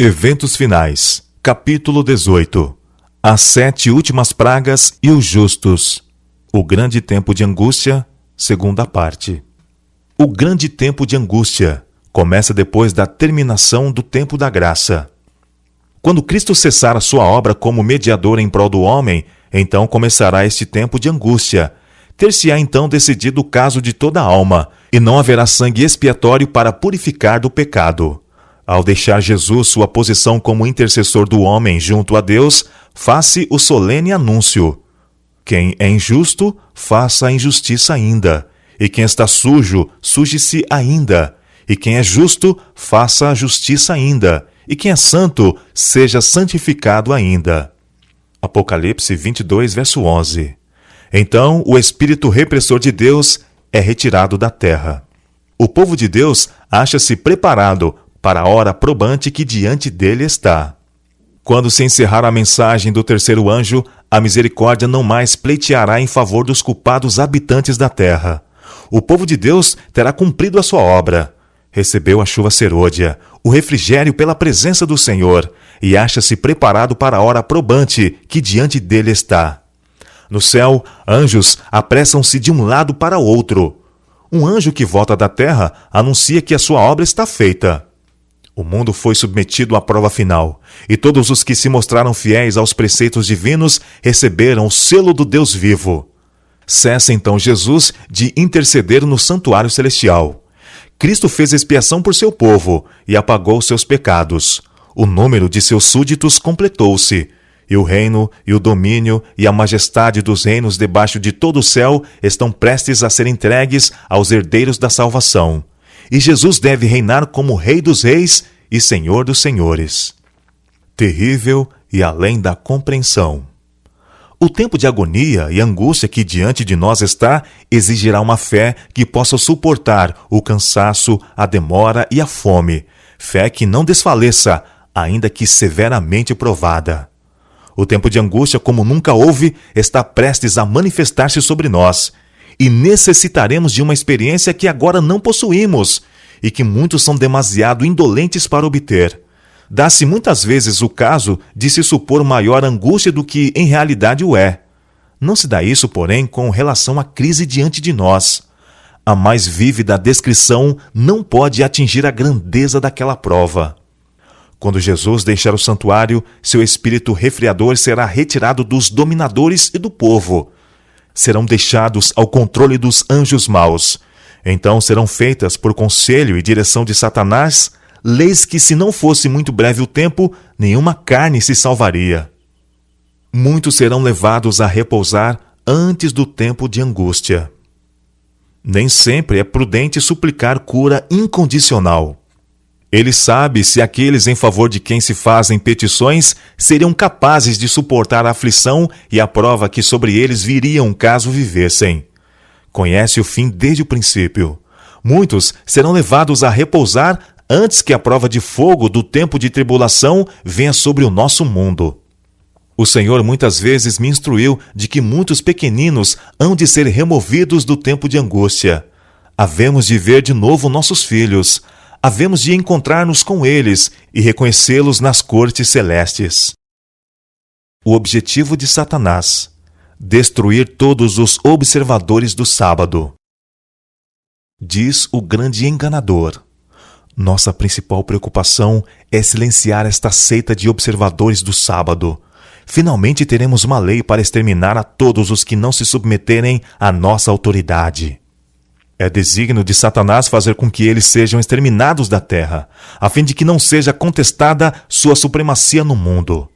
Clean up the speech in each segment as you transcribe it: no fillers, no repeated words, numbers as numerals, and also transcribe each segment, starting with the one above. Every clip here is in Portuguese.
Eventos finais. Capítulo 18. As 7 últimas pragas e os justos. O grande tempo de angústia, segunda parte. O grande tempo de angústia começa depois da terminação do tempo da graça. Quando Cristo cessar a sua obra como mediador em prol do homem, então começará este tempo de angústia. Ter-se-á então decidido o caso de toda a alma, e não haverá sangue expiatório para purificar do pecado. Ao deixar Jesus sua posição como intercessor do homem junto a Deus, faz-se o solene anúncio: quem é injusto, faça a injustiça ainda. E quem está sujo, suje-se ainda. E quem é justo, faça a justiça ainda. E quem é santo, seja santificado ainda. Apocalipse 22, verso 11. Então, o espírito repressor de Deus é retirado da terra. O povo de Deus acha-se preparado para a hora probante que diante dele está. Quando se encerrar a mensagem do terceiro anjo, a misericórdia não mais pleiteará em favor dos culpados habitantes da terra. O povo de Deus terá cumprido a sua obra. Recebeu a chuva serôdia, o refrigério pela presença do Senhor, e acha-se preparado para a hora probante que diante dele está. No céu, anjos apressam-se de um lado para o outro. Um anjo que volta da terra anuncia que a sua obra está feita. O mundo foi submetido à prova final, e todos os que se mostraram fiéis aos preceitos divinos receberam o selo do Deus vivo. Cessa então Jesus de interceder no santuário celestial. Cristo fez expiação por seu povo e apagou seus pecados. O número de seus súditos completou-se, e o reino, e o domínio, e a majestade dos reinos debaixo de todo o céu estão prestes a ser entregues aos herdeiros da salvação. E Jesus deve reinar como Rei dos Reis e Senhor dos Senhores. Terrível e além da compreensão. O tempo de agonia e angústia que diante de nós está exigirá uma fé que possa suportar o cansaço, a demora e a fome. Fé que não desfaleça, ainda que severamente provada. O tempo de angústia, como nunca houve, está prestes a manifestar-se sobre nós. E necessitaremos de uma experiência que agora não possuímos e que muitos são demasiado indolentes para obter. Dá-se muitas vezes o caso de se supor maior angústia do que em realidade o é. Não se dá isso, porém, com relação à crise diante de nós. A mais vívida descrição não pode atingir a grandeza daquela prova. Quando Jesus deixar o santuário, seu espírito refriador será retirado dos dominadores e do povo. Serão deixados ao controle dos anjos maus. Então serão feitas, por conselho e direção de Satanás, leis que, se não fosse muito breve o tempo, nenhuma carne se salvaria. Muitos serão levados a repousar antes do tempo de angústia. Nem sempre é prudente suplicar cura incondicional. Ele sabe se aqueles em favor de quem se fazem petições seriam capazes de suportar a aflição e a prova que sobre eles viriam caso vivessem. Conhece o fim desde o princípio. Muitos serão levados a repousar antes que a prova de fogo do tempo de tribulação venha sobre o nosso mundo. O Senhor muitas vezes me instruiu de que muitos pequeninos hão de ser removidos do tempo de angústia. Havemos de ver de novo nossos filhos. Havemos de encontrar-nos com eles e reconhecê-los nas cortes celestes. O objetivo de Satanás: destruir todos os observadores do sábado. Diz o grande enganador: nossa principal preocupação é silenciar esta seita de observadores do sábado. Finalmente teremos uma lei para exterminar a todos os que não se submeterem à nossa autoridade. É desígnio de Satanás fazer com que eles sejam exterminados da terra, a fim de que não seja contestada sua supremacia no mundo.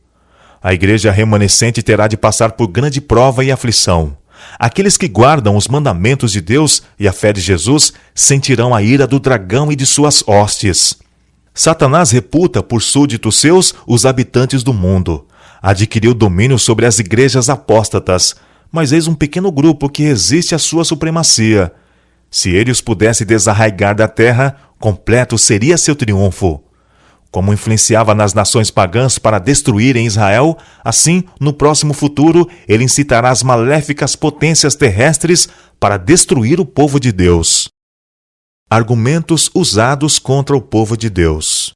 A igreja remanescente terá de passar por grande prova e aflição. Aqueles que guardam os mandamentos de Deus e a fé de Jesus sentirão a ira do dragão e de suas hostes. Satanás reputa por súditos seus os habitantes do mundo. Adquiriu domínio sobre as igrejas apóstatas, mas eis um pequeno grupo que resiste à sua supremacia. Se ele os pudesse desarraigar da terra, completo seria seu triunfo. Como influenciava nas nações pagãs para destruírem Israel, assim, no próximo futuro, ele incitará as maléficas potências terrestres para destruir o povo de Deus. Argumentos usados contra o povo de Deus.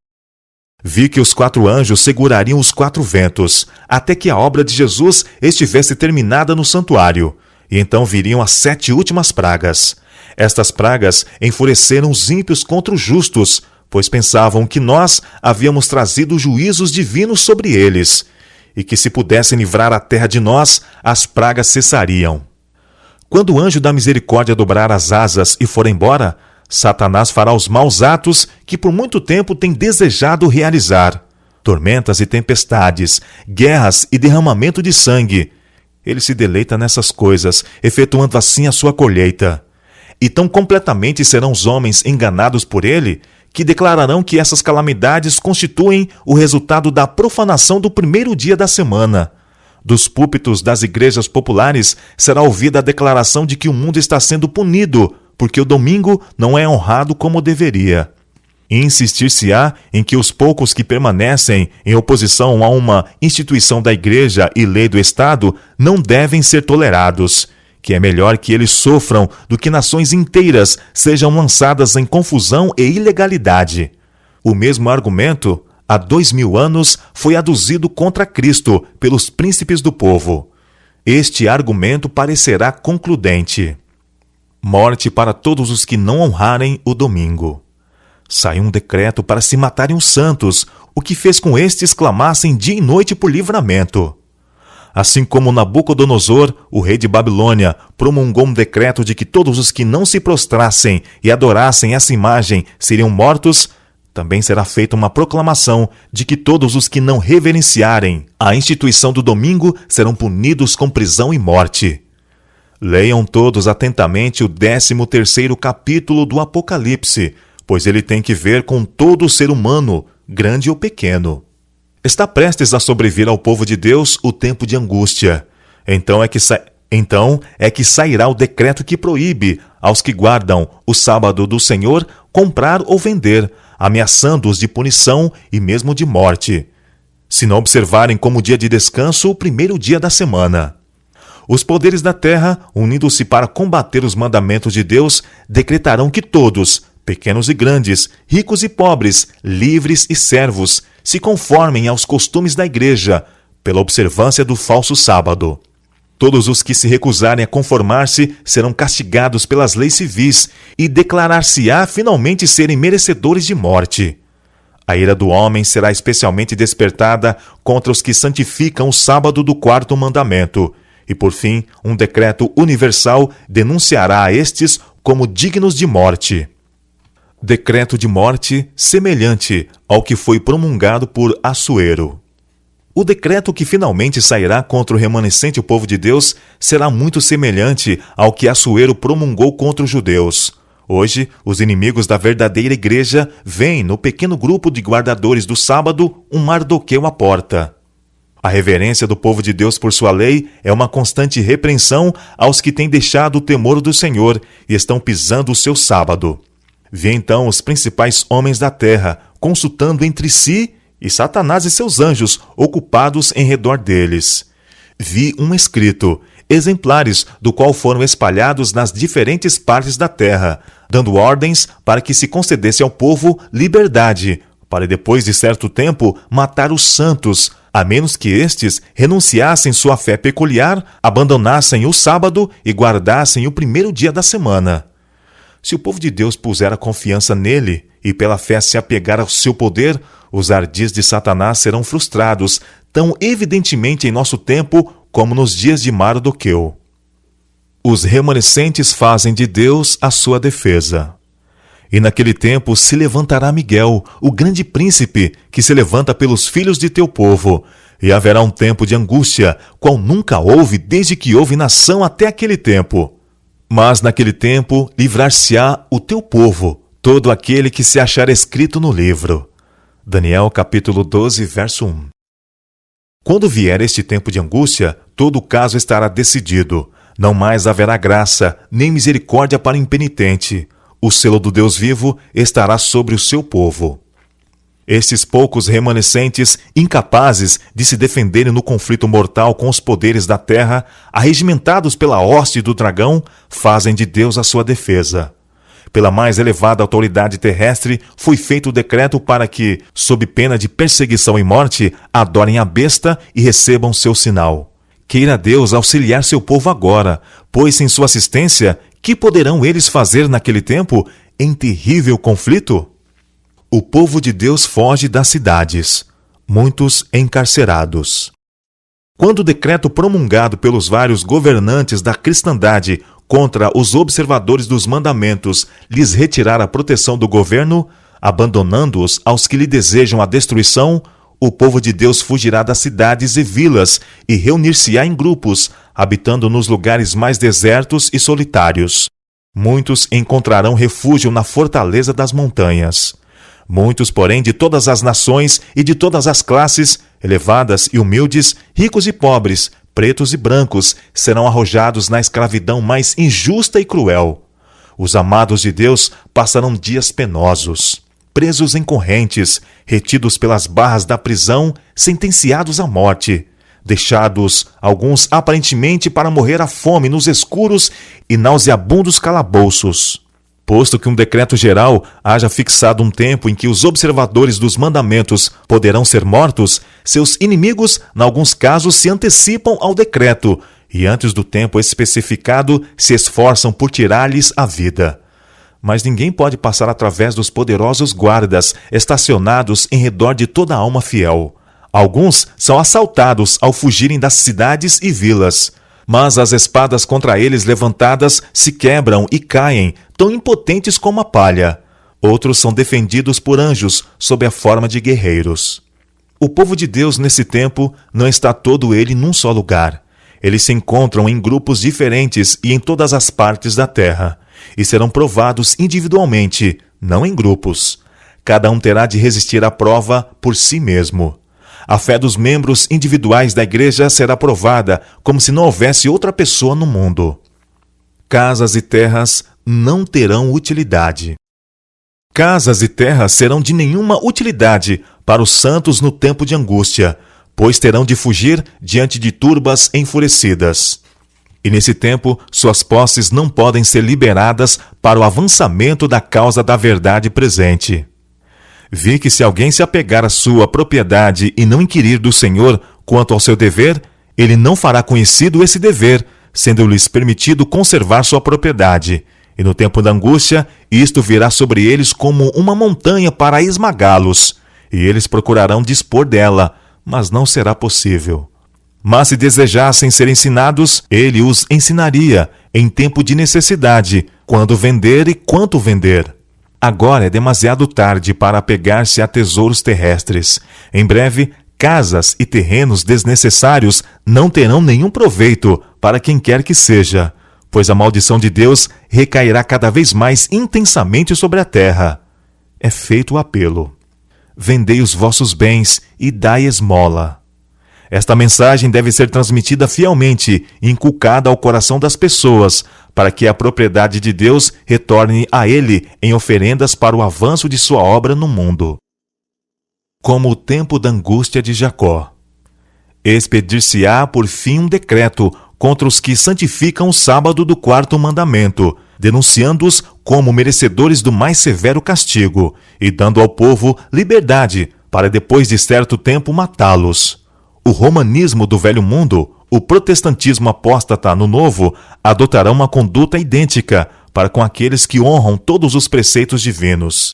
Vi que os 4 anjos segurariam os 4 ventos, até que a obra de Jesus estivesse terminada no santuário, e então viriam as 7 últimas pragas. Estas pragas enfureceram os ímpios contra os justos, pois pensavam que nós havíamos trazido juízos divinos sobre eles, e que se pudessem livrar a terra de nós, as pragas cessariam. Quando o anjo da misericórdia dobrar as asas e for embora, Satanás fará os maus atos que por muito tempo tem desejado realizar. Tormentas e tempestades, guerras e derramamento de sangue. Ele se deleita nessas coisas, efetuando assim a sua colheita. E tão completamente serão os homens enganados por ele, que declararão que essas calamidades constituem o resultado da profanação do primeiro dia da semana. Dos púlpitos das igrejas populares será ouvida a declaração de que o mundo está sendo punido, porque o domingo não é honrado como deveria. E insistir-se-á em que os poucos que permanecem em oposição a uma instituição da igreja e lei do Estado não devem ser tolerados, que é melhor que eles sofram do que nações inteiras sejam lançadas em confusão e ilegalidade. O mesmo argumento, há 2000 anos, foi aduzido contra Cristo pelos príncipes do povo. Este argumento parecerá concludente. Morte para todos os que não honrarem o domingo. Saiu um decreto para se matarem os santos, o que fez com estes clamassem dia e noite por livramento. Assim como Nabucodonosor, o rei de Babilônia, promulgou um decreto de que todos os que não se prostrassem e adorassem essa imagem seriam mortos, também será feita uma proclamação de que todos os que não reverenciarem a instituição do domingo serão punidos com prisão e morte. Leiam todos atentamente o 13º capítulo do Apocalipse, pois ele tem que ver com todo o ser humano, grande ou pequeno. Está prestes a sobrevir ao povo de Deus o tempo de angústia. Então é que sairá o decreto que proíbe aos que guardam o sábado do Senhor comprar ou vender, ameaçando-os de punição e mesmo de morte, se não observarem como dia de descanso o primeiro dia da semana. Os poderes da terra, unindo-se para combater os mandamentos de Deus, decretarão que todos, pequenos e grandes, ricos e pobres, livres e servos, se conformem aos costumes da igreja, pela observância do falso sábado. Todos os que se recusarem a conformar-se serão castigados pelas leis civis e declarar-se-á finalmente serem merecedores de morte. A ira do homem será especialmente despertada contra os que santificam o sábado do 4º mandamento, e por fim, um decreto universal denunciará a estes como dignos de morte. Decreto de morte semelhante ao que foi promulgado por Assuero. O decreto que finalmente sairá contra o remanescente povo de Deus será muito semelhante ao que Assuero promulgou contra os judeus. Hoje, os inimigos da verdadeira igreja veem no pequeno grupo de guardadores do sábado um Mardoqueu à porta. A reverência do povo de Deus por sua lei é uma constante repreensão aos que têm deixado o temor do Senhor e estão pisando o seu sábado. Vê então os principais homens da terra consultando entre si e Satanás e seus anjos ocupados em redor deles. Vi um escrito, exemplares do qual foram espalhados nas diferentes partes da terra, dando ordens para que se concedesse ao povo liberdade, para depois de certo tempo matar os santos, a menos que estes renunciassem sua fé peculiar, abandonassem o sábado e guardassem o primeiro dia da semana. Se o povo de Deus puser a confiança nele e pela fé se apegar ao seu poder, os ardis de Satanás serão frustrados, tão evidentemente em nosso tempo como nos dias de Mardoqueu. Os remanescentes fazem de Deus a sua defesa. E naquele tempo se levantará Miguel, o grande príncipe, que se levanta pelos filhos de teu povo, e haverá um tempo de angústia, qual nunca houve desde que houve nação até aquele tempo. Mas naquele tempo livrar-se-á o teu povo, todo aquele que se achar escrito no livro. Daniel capítulo 12, verso 1. Quando vier este tempo de angústia, todo o caso estará decidido. Não mais haverá graça, nem misericórdia para o impenitente. O selo do Deus vivo estará sobre o seu povo. Estes poucos remanescentes, incapazes de se defenderem no conflito mortal com os poderes da terra, arregimentados pela hoste do dragão, fazem de Deus a sua defesa. Pela mais elevada autoridade terrestre, foi feito o decreto para que, sob pena de perseguição e morte, adorem a besta e recebam seu sinal. Queira Deus auxiliar seu povo agora, pois sem sua assistência, que poderão eles fazer naquele tempo em terrível conflito? O povo de Deus foge das cidades, muitos encarcerados. Quando o decreto promulgado pelos vários governantes da cristandade contra os observadores dos mandamentos lhes retirar a proteção do governo, abandonando-os aos que lhe desejam a destruição, o povo de Deus fugirá das cidades e vilas e reunir-se-á em grupos, habitando nos lugares mais desertos e solitários. Muitos encontrarão refúgio na fortaleza das montanhas. Muitos, porém, de todas as nações e de todas as classes, elevadas e humildes, ricos e pobres, pretos e brancos, serão arrojados na escravidão mais injusta e cruel. Os amados de Deus passarão dias penosos, presos em correntes, retidos pelas barras da prisão, sentenciados à morte, deixados, alguns aparentemente para morrer à fome nos escuros e nauseabundos calabouços. Posto que um decreto geral haja fixado um tempo em que os observadores dos mandamentos poderão ser mortos, seus inimigos, em alguns casos, se antecipam ao decreto e, antes do tempo especificado, se esforçam por tirar-lhes a vida. Mas ninguém pode passar através dos poderosos guardas estacionados em redor de toda a alma fiel. Alguns são assaltados ao fugirem das cidades e vilas, mas as espadas contra eles levantadas se quebram e caem, tão impotentes como a palha. Outros são defendidos por anjos, sob a forma de guerreiros. O povo de Deus, nesse tempo, não está todo ele num só lugar. Eles se encontram em grupos diferentes e em todas as partes da terra, e serão provados individualmente, não em grupos. Cada um terá de resistir à prova por si mesmo. A fé dos membros individuais da igreja será provada como se não houvesse outra pessoa no mundo. Casas e terras não terão utilidade. Casas e terras serão de nenhuma utilidade para os santos no tempo de angústia, pois terão de fugir diante de turbas enfurecidas. E nesse tempo, suas posses não podem ser liberadas para o avançamento da causa da verdade presente. Vi que se alguém se apegar à sua propriedade e não inquirir do Senhor quanto ao seu dever, ele não fará conhecido esse dever, sendo-lhes permitido conservar sua propriedade. E no tempo da angústia, isto virá sobre eles como uma montanha para esmagá-los, e eles procurarão dispor dela, mas não será possível. Mas se desejassem ser ensinados, ele os ensinaria em tempo de necessidade, quando vender e quanto vender. Agora é demasiado tarde para apegar-se a tesouros terrestres. Em breve, casas e terrenos desnecessários não terão nenhum proveito para quem quer que seja, pois a maldição de Deus recairá cada vez mais intensamente sobre a terra. É feito o apelo. Vendei os vossos bens e dai esmola. Esta mensagem deve ser transmitida fielmente e inculcada ao coração das pessoas, para que a propriedade de Deus retorne a ele em oferendas para o avanço de sua obra no mundo. Como o tempo da angústia de Jacó. Expedir-se-á por fim um decreto contra os que santificam o sábado do quarto mandamento, denunciando-os como merecedores do mais severo castigo, e dando ao povo liberdade para depois de certo tempo matá-los. O romanismo do velho mundo, o protestantismo apóstata no novo, adotarão uma conduta idêntica para com aqueles que honram todos os preceitos divinos.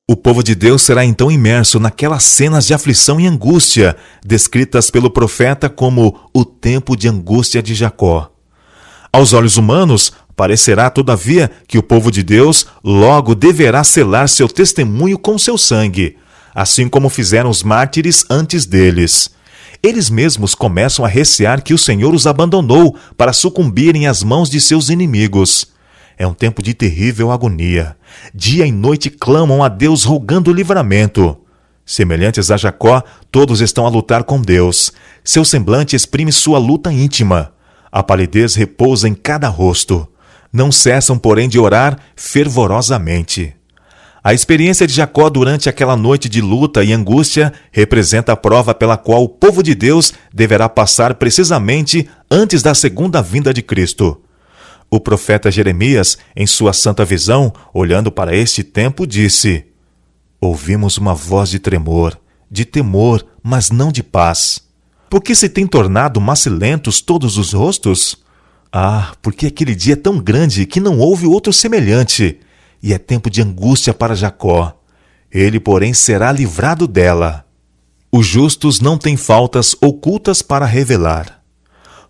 O povo de Deus será então imerso naquelas cenas de aflição e angústia, descritas pelo profeta como o tempo de angústia de Jacó. Aos olhos humanos, parecerá, todavia, que o povo de Deus logo deverá selar seu testemunho com seu sangue, assim como fizeram os mártires antes deles. Eles mesmos começam a recear que o Senhor os abandonou para sucumbirem às mãos de seus inimigos. É um tempo de terrível agonia. Dia e noite clamam a Deus rogando livramento. Semelhantes a Jacó, todos estão a lutar com Deus. Seu semblante exprime sua luta íntima. A palidez repousa em cada rosto. Não cessam, porém, de orar fervorosamente. A experiência de Jacó durante aquela noite de luta e angústia representa a prova pela qual o povo de Deus deverá passar precisamente antes da segunda vinda de Cristo. O profeta Jeremias, em sua santa visão, olhando para este tempo, disse: Ouvimos uma voz de tremor, de temor, mas não de paz. Por que se tem tornado macilentos todos os rostos? Ah, porque aquele dia é tão grande que não houve outro semelhante, e é tempo de angústia para Jacó. Ele, porém, será livrado dela. Os justos não têm faltas ocultas para revelar.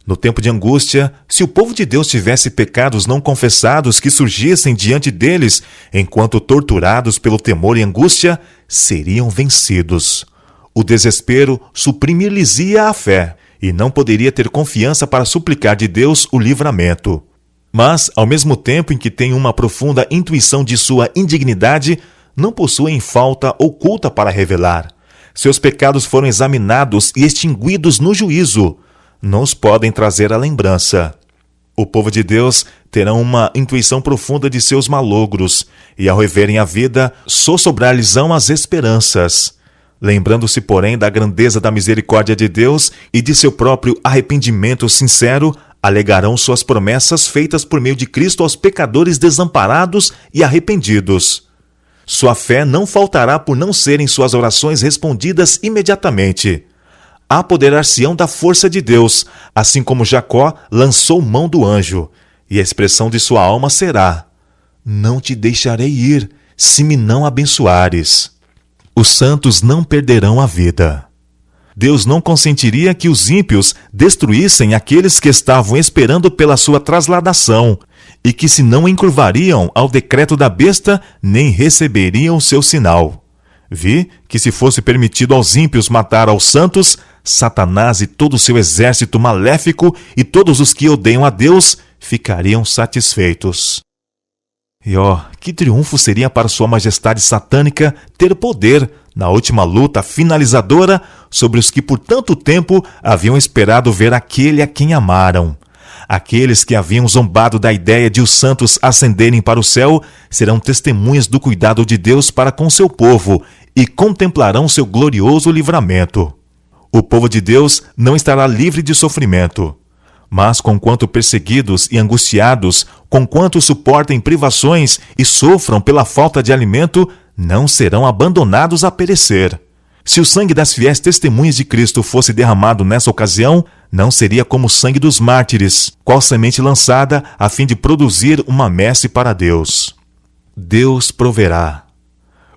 No tempo de angústia, se o povo de Deus tivesse pecados não confessados que surgissem diante deles, enquanto torturados pelo temor e angústia, seriam vencidos. O desespero suprimir-lhes-ia a fé, e não poderia ter confiança para suplicar de Deus o livramento. Mas, ao mesmo tempo em que têm uma profunda intuição de sua indignidade, não possuem falta oculta para revelar. Seus pecados foram examinados e extinguidos no juízo. Não os podem trazer à lembrança. O povo de Deus terá uma intuição profunda de seus malogros, e ao reverem a vida, sossobrar-lhes-ão as esperanças. Lembrando-se, porém, da grandeza da misericórdia de Deus e de seu próprio arrependimento sincero, alegarão suas promessas feitas por meio de Cristo aos pecadores desamparados e arrependidos. Sua fé não faltará por não serem suas orações respondidas imediatamente. Apoderar-se-ão da força de Deus, assim como Jacó lançou mão do anjo, e a expressão de sua alma será: Não te deixarei ir, se me não abençoares. Os santos não perderão a vida. Deus não consentiria que os ímpios destruíssem aqueles que estavam esperando pela sua trasladação, e que se não encurvariam ao decreto da besta, nem receberiam o seu sinal. Vi que se fosse permitido aos ímpios matar aos santos, Satanás e todo o seu exército maléfico e todos os que odeiam a Deus ficariam satisfeitos. E que triunfo seria para sua majestade satânica ter poder, na última luta finalizadora, sobre os que por tanto tempo haviam esperado ver aquele a quem amaram. Aqueles que haviam zombado da ideia de os santos ascenderem para o céu serão testemunhas do cuidado de Deus para com seu povo e contemplarão seu glorioso livramento. O povo de Deus não estará livre de sofrimento. Mas, conquanto perseguidos e angustiados, conquanto suportem privações e sofram pela falta de alimento, não serão abandonados a perecer. Se o sangue das fiéis testemunhas de Cristo fosse derramado nessa ocasião, não seria como o sangue dos mártires, qual semente lançada a fim de produzir uma messe para Deus. Deus proverá.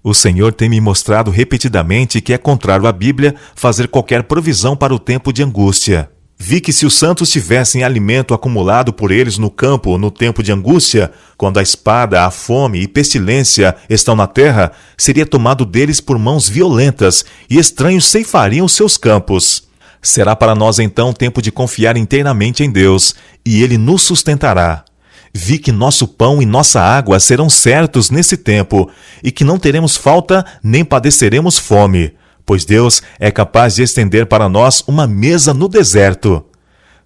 O Senhor tem me mostrado repetidamente que é contrário à Bíblia fazer qualquer provisão para o tempo de angústia. Vi que se os santos tivessem alimento acumulado por eles no campo no tempo de angústia, quando a espada, a fome e pestilência estão na terra, seria tomado deles por mãos violentas e estranhos ceifariam seus campos. Será para nós então tempo de confiar inteiramente em Deus, e Ele nos sustentará. Vi que nosso pão e nossa água serão certos nesse tempo, e que não teremos falta nem padeceremos fome, pois Deus é capaz de estender para nós uma mesa no deserto.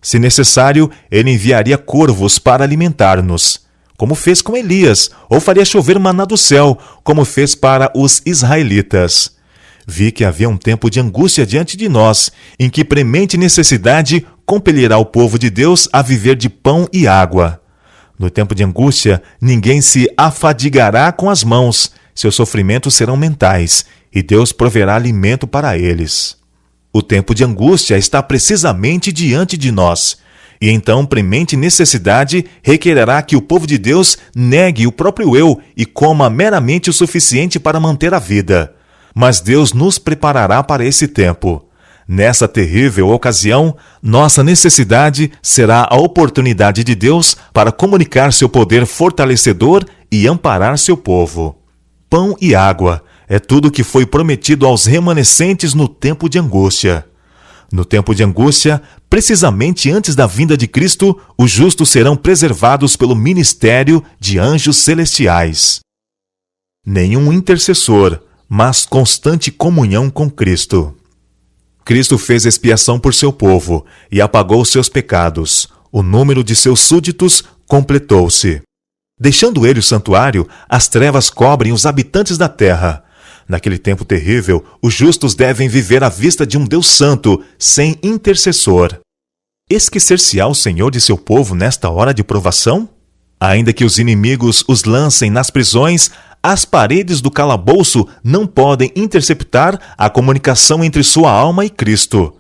Se necessário, Ele enviaria corvos para alimentar-nos, como fez com Elias, ou faria chover maná do céu, como fez para os israelitas. Vi que havia um tempo de angústia diante de nós, em que premente necessidade compelirá o povo de Deus a viver de pão e água. No tempo de angústia, ninguém se afadigará com as mãos, seus sofrimentos serão mentais, e Deus proverá alimento para eles. O tempo de angústia está precisamente diante de nós, e então premente necessidade requererá que o povo de Deus negue o próprio eu e coma meramente o suficiente para manter a vida. Mas Deus nos preparará para esse tempo. Nessa terrível ocasião, nossa necessidade será a oportunidade de Deus para comunicar seu poder fortalecedor e amparar seu povo. Pão e água é tudo o que foi prometido aos remanescentes no tempo de angústia. No tempo de angústia, precisamente antes da vinda de Cristo, os justos serão preservados pelo ministério de anjos celestiais. Nenhum intercessor, mas constante comunhão com Cristo. Cristo fez expiação por seu povo e apagou seus pecados. O número de seus súditos completou-se. Deixando ele o santuário, as trevas cobrem os habitantes da terra. Naquele tempo terrível, os justos devem viver à vista de um Deus santo, sem intercessor. Esquecer-se-á o Senhor de seu povo nesta hora de provação? Ainda que os inimigos os lancem nas prisões, as paredes do calabouço não podem interceptar a comunicação entre sua alma e Cristo.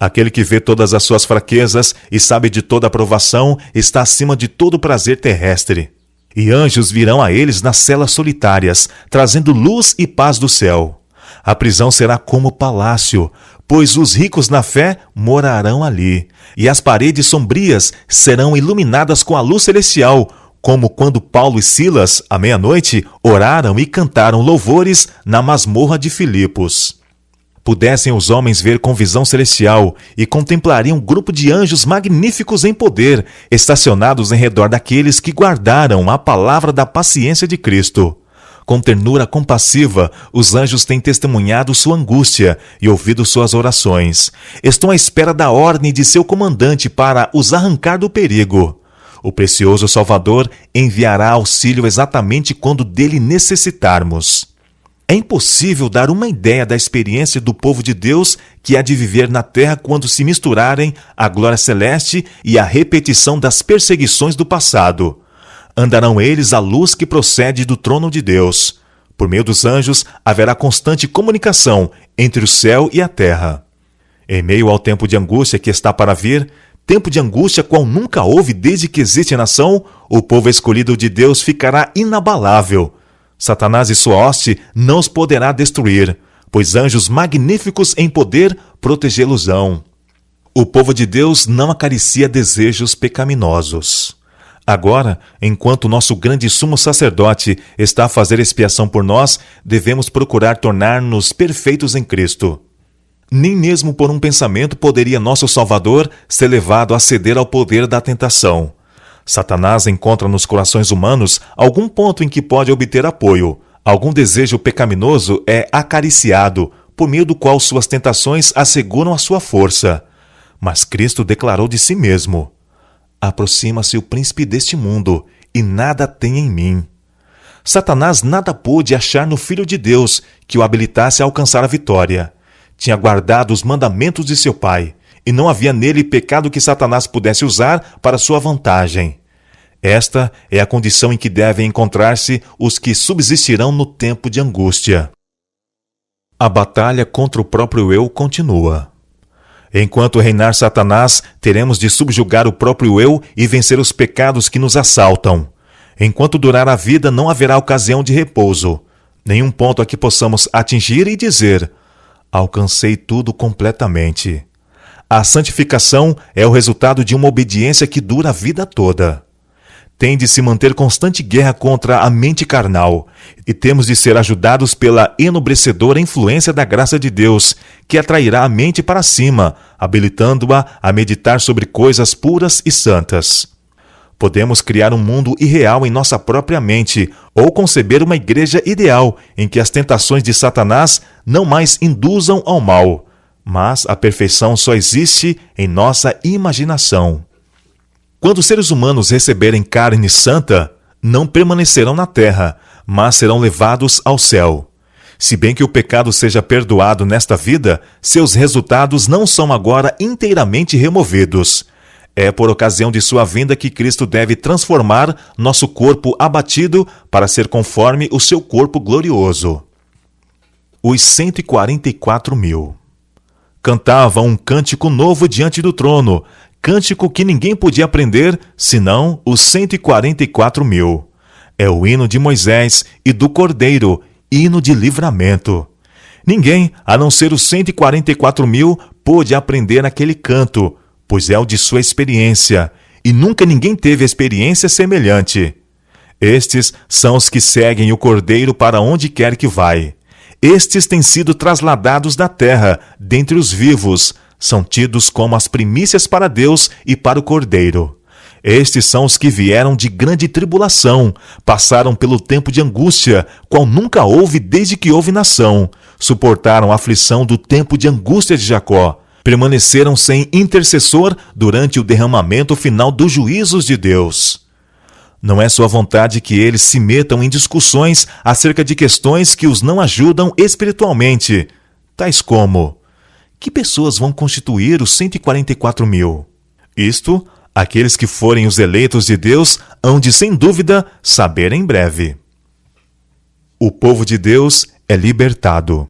Aquele que vê todas as suas fraquezas e sabe de toda a provação está acima de todo prazer terrestre. E anjos virão a eles nas celas solitárias, trazendo luz e paz do céu. A prisão será como palácio, pois os ricos na fé morarão ali, e as paredes sombrias serão iluminadas com a luz celestial, como quando Paulo e Silas, à meia-noite, oraram e cantaram louvores na masmorra de Filipos. Pudessem os homens ver com visão celestial e contemplariam um grupo de anjos magníficos em poder, estacionados em redor daqueles que guardaram a palavra da paciência de Cristo. Com ternura compassiva, os anjos têm testemunhado sua angústia e ouvido suas orações. Estão à espera da ordem de seu comandante para os arrancar do perigo. O precioso Salvador enviará auxílio exatamente quando dele necessitarmos. É impossível dar uma ideia da experiência do povo de Deus que há de viver na terra quando se misturarem a glória celeste e a repetição das perseguições do passado. Andarão eles à luz que procede do trono de Deus. Por meio dos anjos haverá constante comunicação entre o céu e a terra. Em meio ao tempo de angústia que está para vir, tempo de angústia qual nunca houve desde que existe nação, o povo escolhido de Deus ficará inabalável. Satanás e sua hoste não os poderá destruir, pois anjos magníficos em poder protegê-los-ão. O povo de Deus não acaricia desejos pecaminosos. Agora, enquanto nosso grande sumo sacerdote está a fazer expiação por nós, devemos procurar tornar-nos perfeitos em Cristo. Nem mesmo por um pensamento poderia nosso Salvador ser levado a ceder ao poder da tentação. Satanás encontra nos corações humanos algum ponto em que pode obter apoio. Algum desejo pecaminoso é acariciado, por meio do qual suas tentações asseguram a sua força. Mas Cristo declarou de si mesmo: aproxima-se o príncipe deste mundo, e nada tem em mim. Satanás nada pôde achar no Filho de Deus que o habilitasse a alcançar a vitória. Tinha guardado os mandamentos de seu Pai, e não havia nele pecado que Satanás pudesse usar para sua vantagem. Esta é a condição em que devem encontrar-se os que subsistirão no tempo de angústia. A batalha contra o próprio eu continua. Enquanto reinar Satanás, teremos de subjugar o próprio eu e vencer os pecados que nos assaltam. Enquanto durar a vida, não haverá ocasião de repouso. Nenhum ponto a que possamos atingir e dizer: alcancei tudo completamente. A santificação é o resultado de uma obediência que dura a vida toda. Tem de se manter constante guerra contra a mente carnal, e temos de ser ajudados pela enobrecedora influência da graça de Deus, que atrairá a mente para cima, habilitando-a a meditar sobre coisas puras e santas. Podemos criar um mundo irreal em nossa própria mente, ou conceber uma igreja ideal em que as tentações de Satanás não mais induzam ao mal, mas a perfeição só existe em nossa imaginação. Quando os seres humanos receberem carne santa, não permanecerão na terra, mas serão levados ao céu. Se bem que o pecado seja perdoado nesta vida, seus resultados não são agora inteiramente removidos. É por ocasião de sua vinda que Cristo deve transformar nosso corpo abatido para ser conforme o seu corpo glorioso. Os 144.000 cantavam um cântico novo diante do trono, cântico que ninguém podia aprender, senão os 144.000. É o hino de Moisés e do Cordeiro, hino de livramento. Ninguém, a não ser os 144.000, pôde aprender aquele canto, pois é o de sua experiência, e nunca ninguém teve experiência semelhante. Estes são os que seguem o Cordeiro para onde quer que vai. Estes têm sido trasladados da terra, dentre os vivos, são tidos como as primícias para Deus e para o Cordeiro. Estes são os que vieram de grande tribulação, passaram pelo tempo de angústia, qual nunca houve desde que houve nação, suportaram a aflição do tempo de angústia de Jacó, permaneceram sem intercessor durante o derramamento final dos juízos de Deus. Não é sua vontade que eles se metam em discussões acerca de questões que os não ajudam espiritualmente, tais como: que pessoas vão constituir os 144.000? Isto Aqueles que forem os eleitos de Deus hão de, sem dúvida, saber em breve. O povo de Deus é libertado.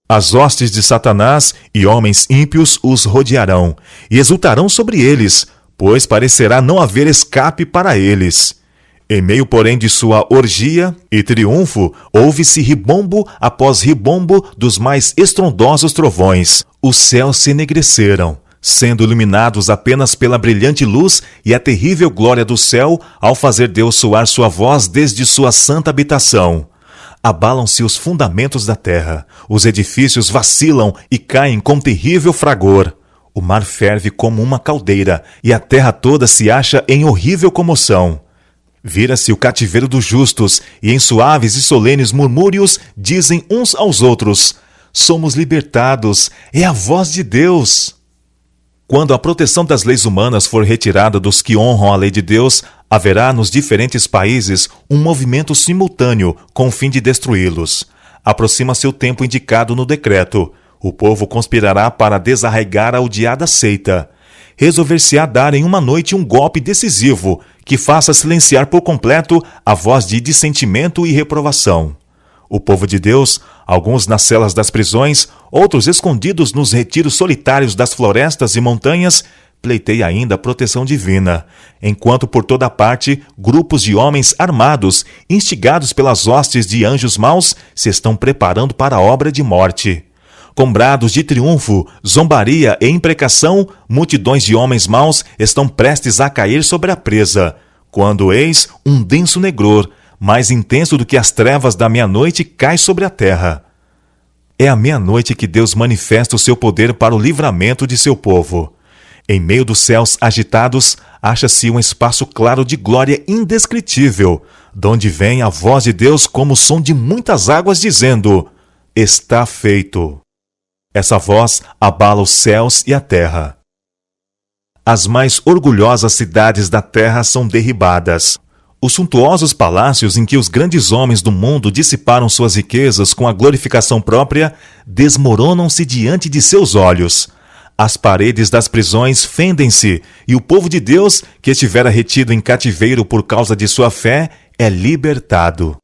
As hostes de Satanás e homens ímpios os rodearão, e exultarão sobre eles, pois parecerá não haver escape para eles. Em meio, porém, de sua orgia e triunfo, ouve-se ribombo após ribombo dos mais estrondosos trovões. Os céus se enegreceram, sendo iluminados apenas pela brilhante luz e a terrível glória do céu, ao fazer Deus soar sua voz desde sua santa habitação. Abalam-se os fundamentos da terra, os edifícios vacilam e caem com terrível fragor. O mar ferve como uma caldeira, e a terra toda se acha em horrível comoção. Vira-se o cativeiro dos justos, e em suaves e solenes murmúrios dizem uns aos outros: somos libertados, é a voz de Deus. Quando a proteção das leis humanas for retirada dos que honram a lei de Deus, haverá nos diferentes países um movimento simultâneo com o fim de destruí-los. Aproxima-se o tempo indicado no decreto. O povo conspirará para desarraigar a odiada seita. Resolver-se-á dar em uma noite um golpe decisivo que faça silenciar por completo a voz de dissentimento e reprovação. O povo de Deus, alguns nas celas das prisões, outros escondidos nos retiros solitários das florestas e montanhas, pleiteia ainda a proteção divina, enquanto por toda parte grupos de homens armados, instigados pelas hostes de anjos maus, se estão preparando para a obra de morte. Com brados de triunfo, zombaria e imprecação, multidões de homens maus estão prestes a cair sobre a presa, quando eis um denso negror, mais intenso do que as trevas da meia-noite, cai sobre a terra. É à meia-noite que Deus manifesta o seu poder para o livramento de seu povo. Em meio dos céus agitados, acha-se um espaço claro de glória indescritível, donde vem a voz de Deus como o som de muitas águas dizendo: está feito. Essa voz abala os céus e a terra. As mais orgulhosas cidades da terra são derribadas. Os suntuosos palácios em que os grandes homens do mundo dissiparam suas riquezas com a glorificação própria desmoronam-se diante de seus olhos. As paredes das prisões fendem-se, e o povo de Deus, que estivera retido em cativeiro por causa de sua fé, é libertado.